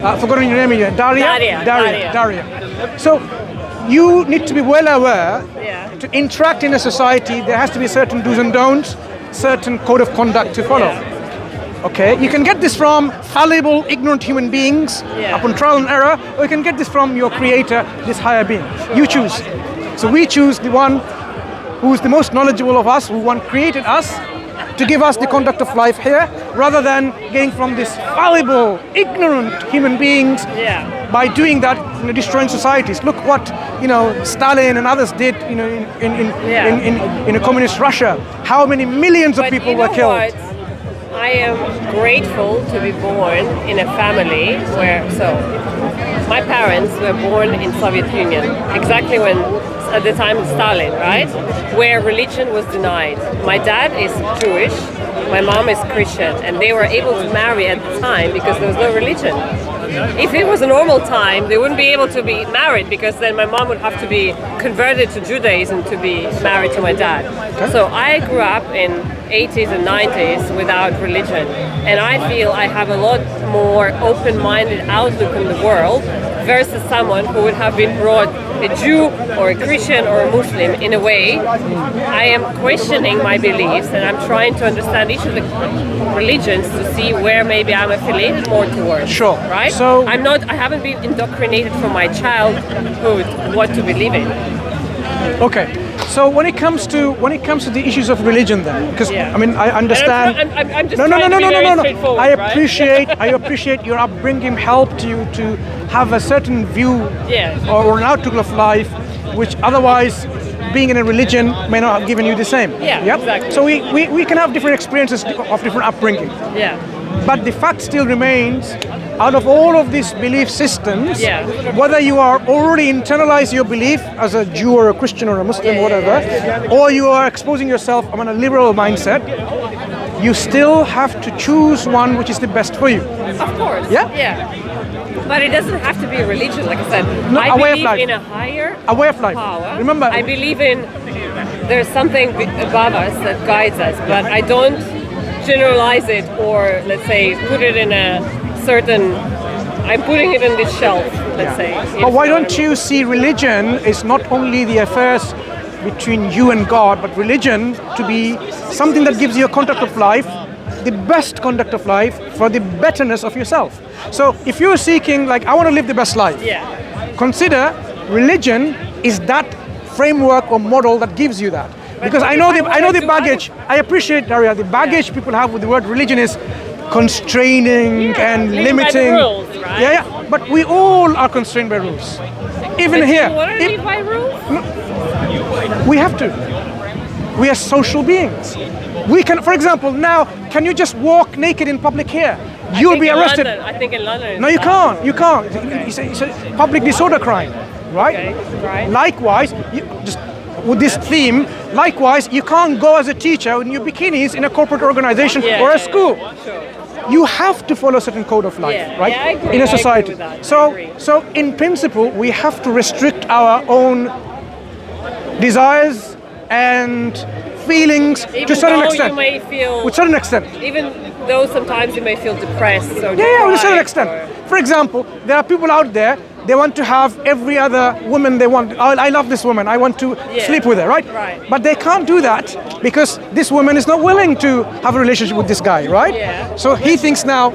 Forgotten your name again. Daria. So you need to be well aware to interact in a society. There has to be certain do's and don'ts, certain code of conduct to follow. Okay, you can get this from fallible, ignorant human beings upon trial and error, or you can get this from your creator, this higher being. You choose. So we choose the one who is the most knowledgeable of us, who one created us, to give us the conduct of life here, rather than getting from this fallible, ignorant human beings. By doing that, destroying societies. Look what Stalin and others did, in a communist Russia. How many millions of people were killed? What? I am grateful to be born in a family where, my parents were born in Soviet Union, exactly when, at the time of Stalin, right? Where religion was denied. My dad is Jewish, my mom is Christian, and they were able to marry at the time because there was no religion. If it was a normal time, they wouldn't be able to be married because then my mom would have to be converted to Judaism to be married to my dad. So I grew up in 80s and 90s without religion, and I feel I have a lot more open-minded outlook on the world versus someone who would have been brought a Jew or a Christian or a Muslim. In a way, I am questioning my beliefs and I'm trying to understand each of the religions to see where maybe I'm affiliated more towards. Sure. Right? So I haven't been indoctrinated from my childhood what to believe in. Okay. So when it comes to the issues of religion, then, because I mean, I understand. I'm just trying to be very straightforward, I appreciate your upbringing helped you to have a certain view or an outlook of life, which otherwise, being in a religion, may not have given you the same. Exactly. So we can have different experiences of different upbringing. But the fact still remains, out of all of these belief systems, whether you are already internalized your belief as a Jew or a Christian or a Muslim or whatever, or you are exposing yourself on a liberal mindset, you still have to choose one which is the best for you. Of course. But it doesn't have to be a religion, like I said. No, I believe in a way of life. Power. Remember, I believe in there's something above us that guides us, but I don't generalize it or, let's say, put it in a certain, I'm putting it in this shelf, let's say. But why don't you see religion is not only the affairs between you and God, but religion to be something that gives you a conduct of life, the best conduct of life for the betterness of yourself. So if you're seeking, like, I want to live the best life, consider religion is that framework or model that gives you that. Because I know the baggage. I appreciate, Daria, the baggage people have with the word religion is constraining and limiting. By the rules, right? But we all are constrained by rules. Even here. Do you want to live by rules? We have to. We are social beings. We can, for example, now, can you just walk naked in public here? You'll be arrested. I think in London. No, you can't. You can't. It's a public disorder crime, right? Okay, right. Likewise, with this theme, likewise, you can't go as a teacher in your bikinis in a corporate organization or a school. Sure. You have to follow a certain code of life, right? I agree. In a society. So in principle, we have to restrict our own desires and feelings to a certain extent. You may feel, with certain extent. Even though sometimes you may feel depressed. So to a certain extent. For example, there are people out there, they want to have every other woman they want. I love this woman, I want to sleep with her, right? But they can't do that because this woman is not willing to have a relationship with this guy, right? So he thinks now,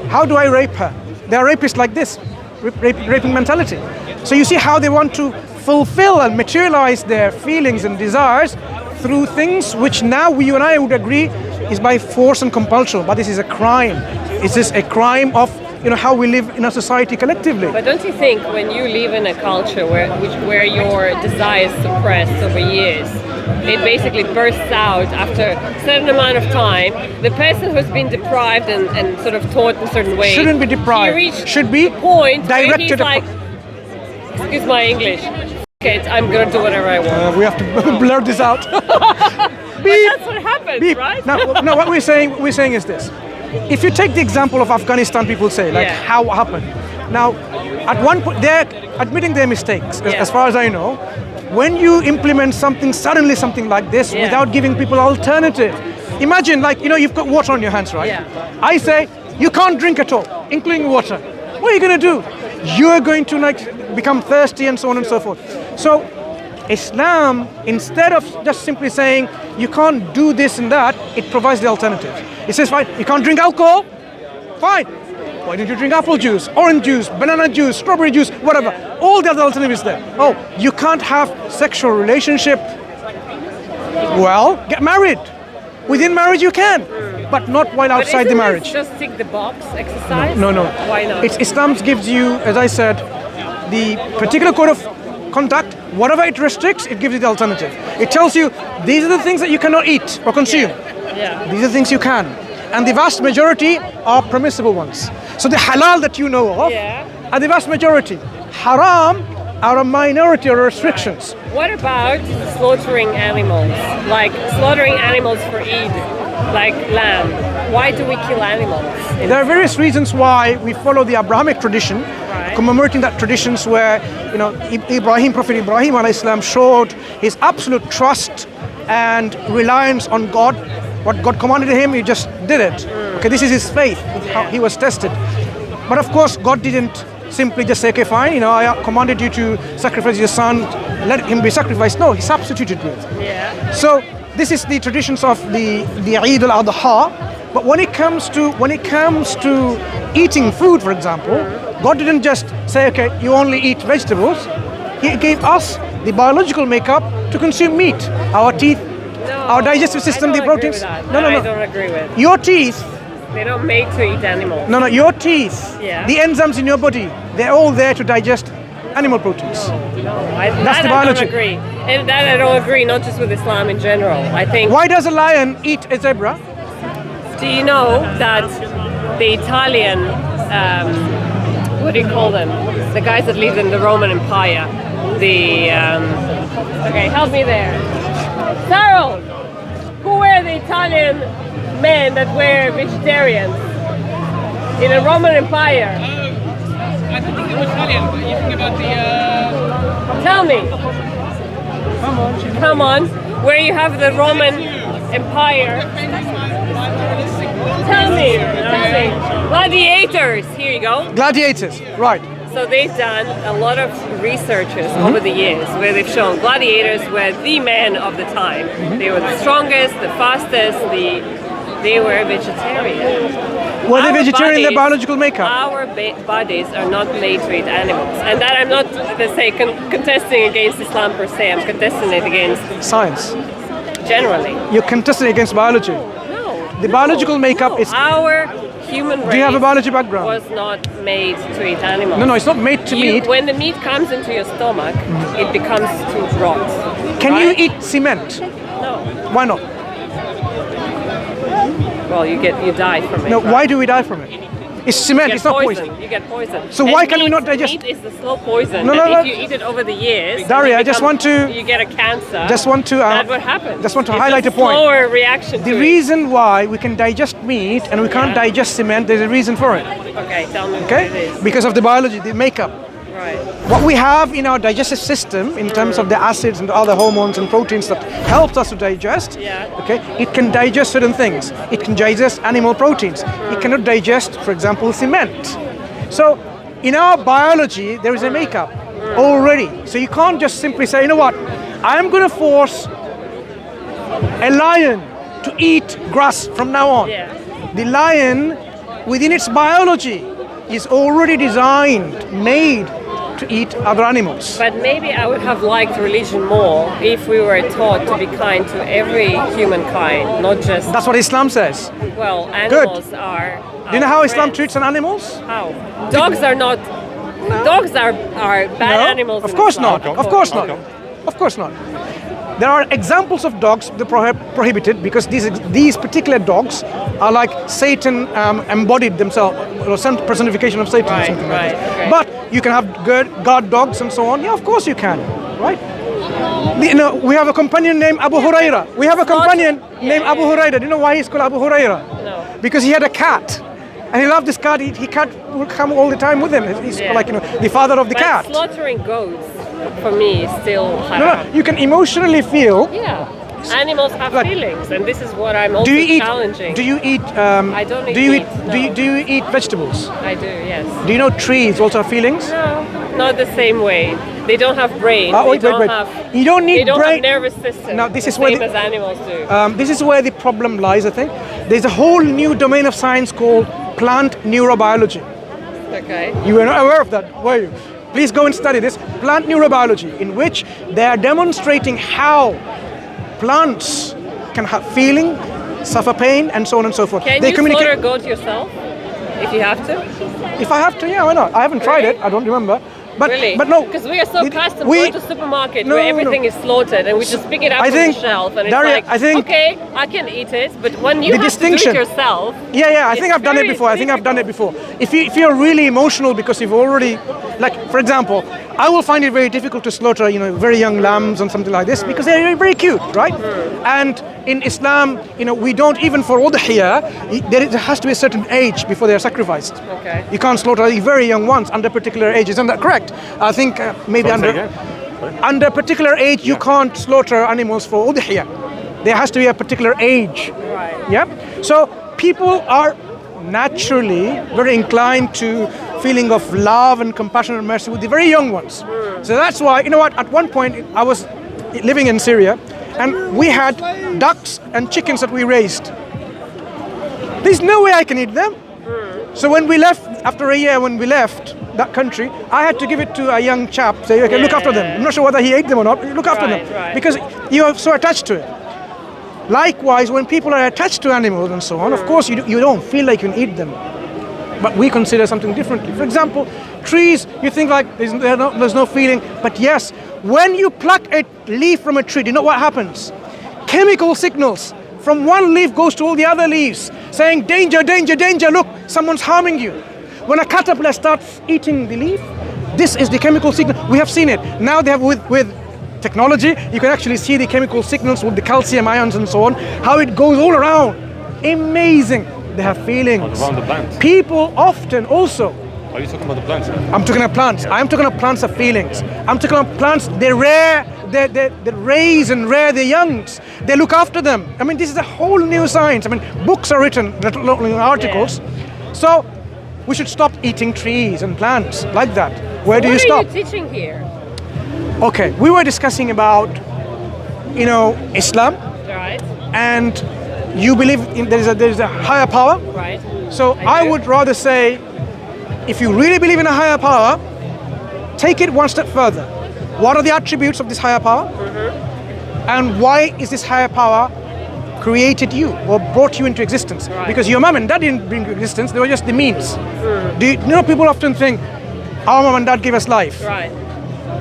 how do I rape her? There are rapists like this, raping mentality. So you see how they want to fulfill and materialize their feelings and desires through things which now you and I would agree is by force and compulsion, but this is a crime. It's just a crime of how we live in a society collectively. But don't you think when you live in a culture where your desire is suppressed over years, it basically bursts out after a certain amount of time, the person who's been deprived and sort of taught in a certain way shouldn't be deprived, should be point directed. He's like, excuse my English, okay, I'm gonna do whatever I want. We have to blur this out. That's what happens, right? No, what we're saying is this. If you take the example of Afghanistan, people say, how it happened. Now, at one point, they're admitting their mistakes, as far as I know. When you implement suddenly something like this, without giving people alternative. Imagine, you've got water on your hands, right? I say, You can't drink at all, including water. What are you going to do? You're going to become thirsty and so on and so forth. So Islam, instead of just simply saying you can't do this and that, it provides the alternative. It says, fine, you can't drink alcohol? Fine. Why don't you drink apple juice, orange juice, banana juice, strawberry juice, whatever. All the other alternatives there. Oh, you can't have sexual relationship. Well, get married. Within marriage you can, but not while outside the marriage. Just tick the box exercise? No. Why not? Islam gives you, as I said, the particular code of conduct. Whatever it restricts, it gives you the alternative. It tells you these are the things that you cannot eat or consume. Yeah. These are the things you can. And the vast majority are permissible ones. So the halal that you know of are the vast majority. Haram are a minority or restrictions. What about slaughtering animals? Like slaughtering animals for Eid, like lamb. Why do we kill animals? There are various reasons why we follow the Abrahamic tradition, commemorating that traditions where, Prophet Ibrahim alayhi salam showed his absolute trust and reliance on God. What God commanded him, he just did it. Okay, this is his faith, how he was tested. But of course, God didn't simply just say, okay, fine, I commanded you to sacrifice your son, let him be sacrificed. No, he substituted with. Yeah. So this is the traditions of the Eid al-Adha. But when it comes to eating food, for example, God didn't just say, okay, you only eat vegetables. He gave us the biological makeup to consume meat. Our teeth, our digestive system, the proteins. No, I don't agree with. Your teeth. They're not made to eat animals. No, your teeth. Yeah. The enzymes in your body, they're all there to digest animal proteins. That's the biology. I don't agree. And that I don't agree, not just with Islam in general. I think. Why does a lion eat a zebra? Do you know that the Italian, what do you call them? The guys that lived in the Roman Empire. Okay, help me there. Sarah, who were the Italian men that were vegetarians in the Roman Empire? I don't think they were Italian, but you think about the... Tell me. Come on. Where you have the Roman Empire. Tell me. Gladiators. Here you go. Gladiators, right. So they've done a lot of researches over the years where they've shown gladiators were the men of the time. They were the strongest, the fastest, they were vegetarian. Were they vegetarian in their biological makeup? Our bodies are not made to eat animals. And that I'm not, let's say, contesting against Islam per se. I'm contesting it against... Science. Generally. You're contesting against biology. No. The biological makeup is... Our human race... Do you have a biology background? ...was not made to eat animals. No, it's not made to eat. When the meat comes into your stomach, it becomes to rot. Can you eat cement? No. Why not? Well, you die from it. No, why do we die from it? It's cement, it's not poison. You get poison. So why can we not digest? Meat is the slow poison. No. If you eat it over the years, Daria, I just want to... You get a cancer. That's what happens. Just want to highlight a point. Slower reaction The reason why we can digest meat and we can't digest cement, there's a reason for it. Okay, tell me what it is. Because of the biology, the makeup. Right. What we have in our digestive system in terms of the acids and the other hormones and proteins that helps us to digest, it can digest certain things. It can digest animal proteins. It cannot digest, for example, cement. So in our biology, there is a makeup already. So you can't just simply say, you know what, I'm going to force a lion to eat grass from now on. Yeah. The lion, within its biology, is already designed, made to eat other animals. But maybe I would have liked religion more if we were taught to be kind to every humankind, not just... That's what Islam says. Well, animals are... Do you know how Islam treats an animals? How? Dogs are not... No. Dogs are bad animals. Of course not. Of course not. Of course not. There are examples of dogs that prohibited because these particular dogs are like Satan embodied themselves, or some personification of Satan or something like that. Okay. But you can have guard dogs and so on. Yeah, of course you can, right? We have a companion named Abu Huraira. We have a companion named Abu Huraira. Do you know why he's called Abu Huraira? No. Because he had a cat. And he loved this cat. He cat would come all the time with him. He's like the father of the cat. Slaughtering goats for me is still haram. No, you can emotionally feel feelings. Animals have Like, feelings, and this is what I'm also Do you eat? challenging. Do you eat? I don't eat do you meat, eat? Do you eat vegetables? I do, yes. Do you know trees also have feelings? No, not the same way. They don't have brain. Wait. You don't need They don't brain. have nervous system. Now, this the is where same as animals do. This is where the problem lies, I think. There's a whole new domain of science called plant neurobiology. Okay. You were not aware of that, were you? Please go and study this. Plant neurobiology, in which they are demonstrating how plants can have feeling, suffer pain, and so on and so forth. Can They you slaughter a goat yourself if you have to? If I have to, yeah, why not? I haven't tried Really? it. I don't remember. Really? But no. Because we are so accustomed we- going to supermarket No, where no, no. everything is slaughtered and we just pick it up I from think- the shelf and Daria, it's like, I think- okay, I can eat it, but when you The have distinction- to do it yourself, Yeah, I think it's I've done it very before. I think I've done it before. If you're really emotional because you've already, like, for example, I will find it very difficult to slaughter, very young lambs and something like this because they're very, very cute, right? And in Islam, we don't even for udhiyah, there has to be a certain age before they are sacrificed. Okay. You can't slaughter the very young ones under a particular age. Isn't that correct? I think maybe under a particular age you can't slaughter animals for udhiyah. There has to be a particular age. Right. Yeah. So people are naturally very inclined to feeling of love and compassion and mercy with the very young ones. So that's why, at one point I was living in Syria and we had ducks and chickens that we raised. There's no way I can eat them. So when we left, after a year when we left that country, I had to give it to a young chap, say, okay, look after them. I'm not sure whether he ate them or not, look after them. Right. Because you are so attached to it. Likewise, when people are attached to animals and so on, of course you don't feel like you can eat them. But we consider something differently. For example, trees, you think like there's no feeling, but yes, when you pluck a leaf from a tree, do you know what happens? Chemical signals from one leaf goes to all the other leaves, saying danger, danger, danger, look, someone's harming you. When a caterpillar starts eating the leaf, this is the chemical signal. We have seen it. Now they have with technology, you can actually see the chemical signals with the calcium ions and so on, how it goes all around. Amazing. They have feelings. Around the plants. People often also. Are you talking about the plants? I'm talking about plants. I'm talking about plants of feelings. I'm talking about plants, they raise and rear their youngs. They look after them. I mean, this is a whole new science. I mean, books are written, articles. Yeah. So we should stop eating trees and plants like that. Where do you stop? What are you teaching here? Okay, we were discussing about, Islam, Right. and you believe there is a higher power. Right. So I do. would rather say, if you really believe in a higher power, take it one step further. What are the attributes of this higher power? And why is this higher power created you or brought you into existence? Right. Because your mom and dad didn't bring you existence, they were just the means. Do you know, people often think, our mom and dad gave us life. Right.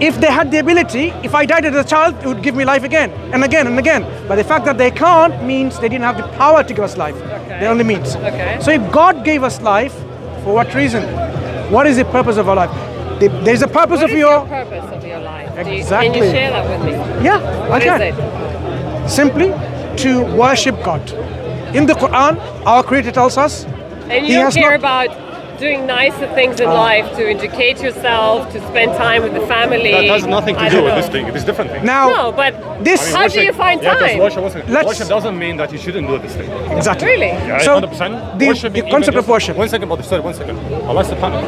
If they had the ability, if I died as a child, it would give me life again and again and again. But the fact that they can't means they didn't have the power to give us life. Okay. They only means. Okay. So if God gave us life, for what reason? What is the purpose of our life? There's a purpose What of is your... your purpose of your life? Exactly. Can you share that with me? Yeah, What I can. is it? Simply to worship God. In the Quran, our Creator tells us, And He you don't has care not- about doing nicer things in life, to educate yourself, to spend time with the family. That has nothing to I do don't with know. this thing. It is different thing. now, No, but this... how do you find time? Worship doesn't mean that you shouldn't do this thing. Exactly. Really? Yeah, So, 100%. the Worshiping concept even of worship. One second, brother, sorry, 1 second. Allah subhanahu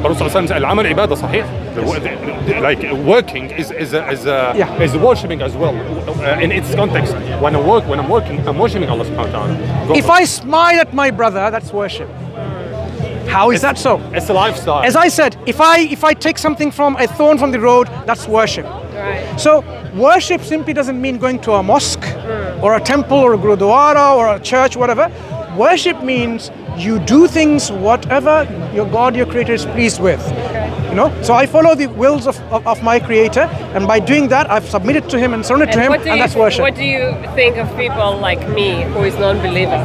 الرسول صلى الله عليه وسلم العمل عبادة صحيح. Like working is worshiping as well in its context. When I'm working, I'm worshiping Allah subhanahu wa ta'ala. If I smile at my brother, that's worship. How is that so? It's a lifestyle. As I said, if I take something from a thorn from the road, that's worship. Right. So worship simply doesn't mean going to a mosque or a temple or a gurudwara or a church, whatever. Worship means you do things whatever your God, your Creator is pleased with. So I follow the wills of my Creator, and by doing that, I've submitted to Him and surrendered to Him, and that's worship. What do you think of people like me, who is non-believer?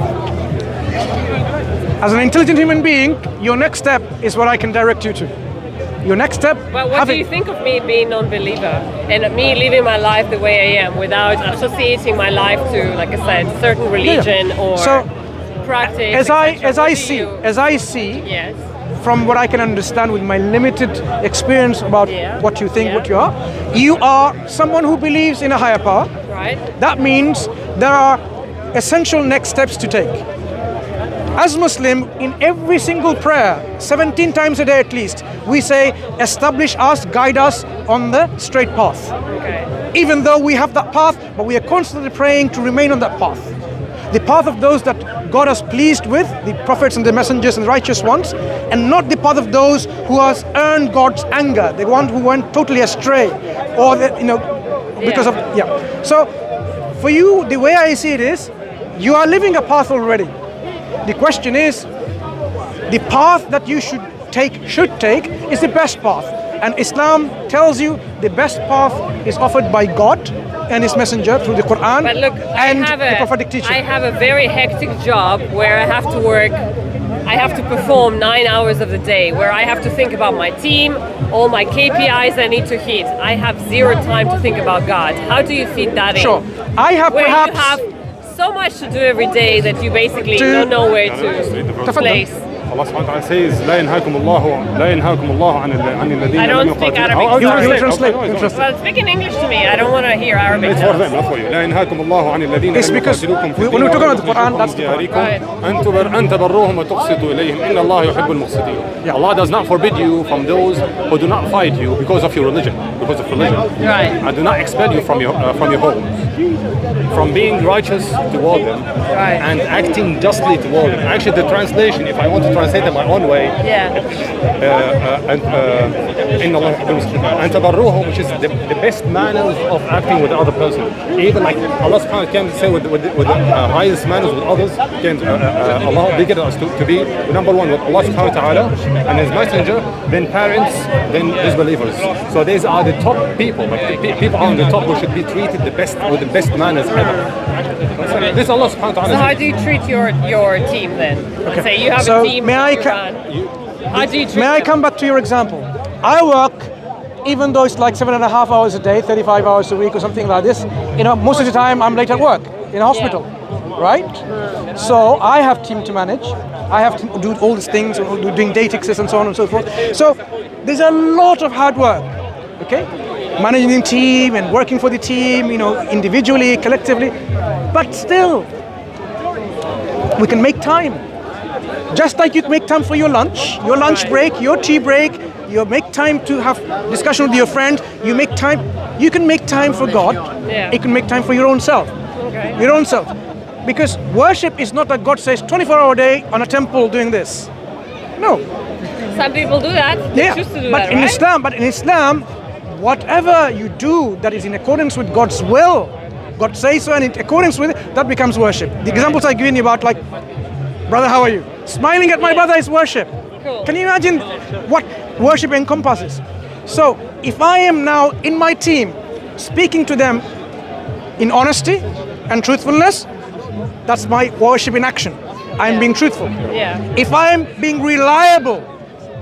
As an intelligent human being, your next step is what I can direct you to. Your next step. But what do you think of me being non-believer and me living my life the way I am without associating my life to, like I said, certain religion or So, practice? as I etc.? see, Yes. from what I can understand with my limited experience about Yeah. what you think, Yeah. what you are someone who believes in a higher power. Right. That means there are essential next steps to take. As Muslim, in every single prayer, 17 times a day at least, we say, establish us, guide us on the straight path. Okay. Even though we have that path, but we are constantly praying to remain on that path. The path of those that God is pleased with, the prophets and the messengers and the righteous ones, and not the path of those who has earned God's anger, the one who went totally astray, or because of So, for you, the way I see it is, you are living a path already. The question is, the path that you should take is the best path. And Islam tells you the best path is offered by God and His Messenger through the Quran But look, and the prophetic teaching. I have a very hectic job where I have to work, I have to perform 9 hours of the day, where I have to think about my team, all my KPIs I need to hit. I have zero time to think about God. How do you fit that in? Sure. I have Where perhaps... you have so much to do every day that you basically don't know where to place. Allah subhanahu wa ta'ala says, لا ينهاكم الله عن الذين I don't لم speak يقاتلوكم. Arabic. You Sorry. translate. Well, speak in English to me. I don't want to hear Arabic. It's for them, not for you. لا ينهاكم الله عن الذين It's لم because يقاتلوكم في when we الدين talk about the Quran, ويخرجوكم that's من the Quran. دياركم أن تبروهم وتقسطوا إليهم إن الله يحب المقسطين. Yeah. Allah does not forbid you from those who do not fight you because of your religion, because of religion. Right. And do not expel you from your homes, from being righteous toward them, Right. and acting justly toward them. Actually, the translation, if I want to translate it my own way, إن الله يحب المقسطين. أن تبروهم, which is the best manners of acting with the other person. Even like Allah subhanahu wa ta'ala can say with the highest manners with others, Allah bigger us to be number one with Allah subhanahu wa ta'ala and His Messenger, then parents, then disbelievers. So these are the top people. Like people on the top who should be treated the best with the best manners ever. This Allah subhanahu wa ta'ala. So how do you treat your team then? Let's say you have So a team. may I how do you treat May I them? come back to your example? I work, even though it's like 7.5 hours a day, 35 hours a week or something like this, most of the time I'm late at work in a hospital, right? So I have team to manage. I have to do all these things, doing data access and so on and so forth. So there's a lot of hard work, okay? Managing the team and working for the team, individually, collectively. But still, we can make time. Just like you make time for your lunch break, your tea break, you make time to have discussion with your friend, you can make time for God, you can make time for your own self. Okay. Your own self. Because worship is not that God says 24-hour a day on a temple doing this. No. Some people do that. They choose to do but that, in Islam, whatever you do that is in accordance with God's will, God says so, and in accordance with it, that becomes worship. The examples I give you about, like, brother, how are you? Smiling at my brother is worship. Cool. Can you imagine what worship encompasses? So, if I am now in my team, speaking to them in honesty and truthfulness, that's my worship in action. I'm being truthful. Yeah. If I'm being reliable,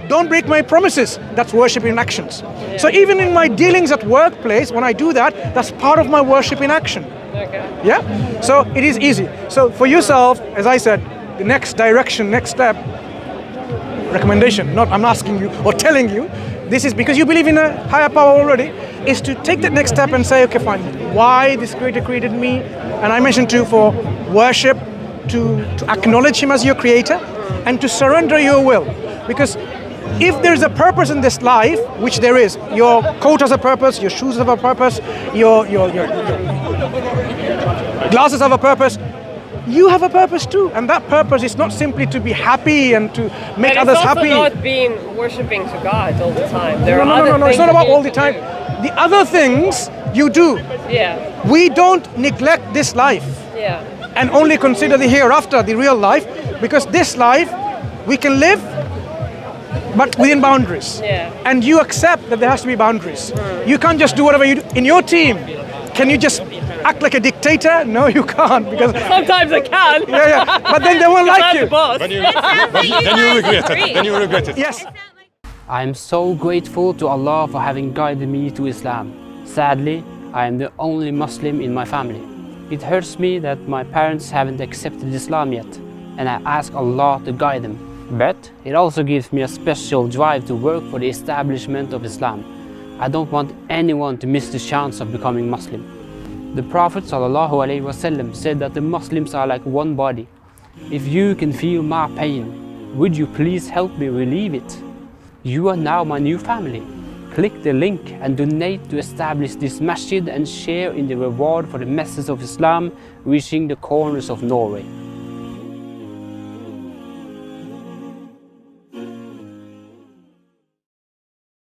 don't break my promises, that's worship in actions. Yeah. So even in my dealings at workplace, when I do that, that's part of my worship in action. Okay. Yeah? So it is easy. So for yourself, as I said, the next direction, next step, recommendation, not I'm asking you or telling you, this is because you believe in a higher power already, is to take that next step and say, okay, fine, why this creator created me? And I mentioned too, for worship, to acknowledge him as your creator and to surrender your will. Because if there's a purpose in this life, which there is, your coat has a purpose, your shoes have a purpose, your glasses have a purpose, you have a purpose too, and that purpose is not simply to be happy and to make others happy. It's also not being worshipping to God all the time. There are No, other it's not things about you all the need time. to do. The other things you do. Yeah. We don't neglect this life Yeah. and only consider the hereafter, the real life, because this life we can live, but within boundaries. Yeah. And you accept that there has to be boundaries. You can't just do whatever you do. In your team, can you just act like a dictator? No, you can't, because Sometimes I can. yeah, but then they won't like I'm you. the boss. Then you regret it. Then you regret it. Yes. I am so grateful to Allah for having guided me to Islam. Sadly, I am the only Muslim in my family. It hurts me that my parents haven't accepted Islam yet, and I ask Allah to guide them. But it also gives me a special drive to work for the establishment of Islam. I don't want anyone to miss the chance of becoming Muslim. The Prophet ﷺ said that the Muslims are like one body. If you can feel my pain, would you please help me relieve it? You are now my new family. Click the link and donate to establish this masjid and share in the reward for the message of Islam reaching the corners of Norway.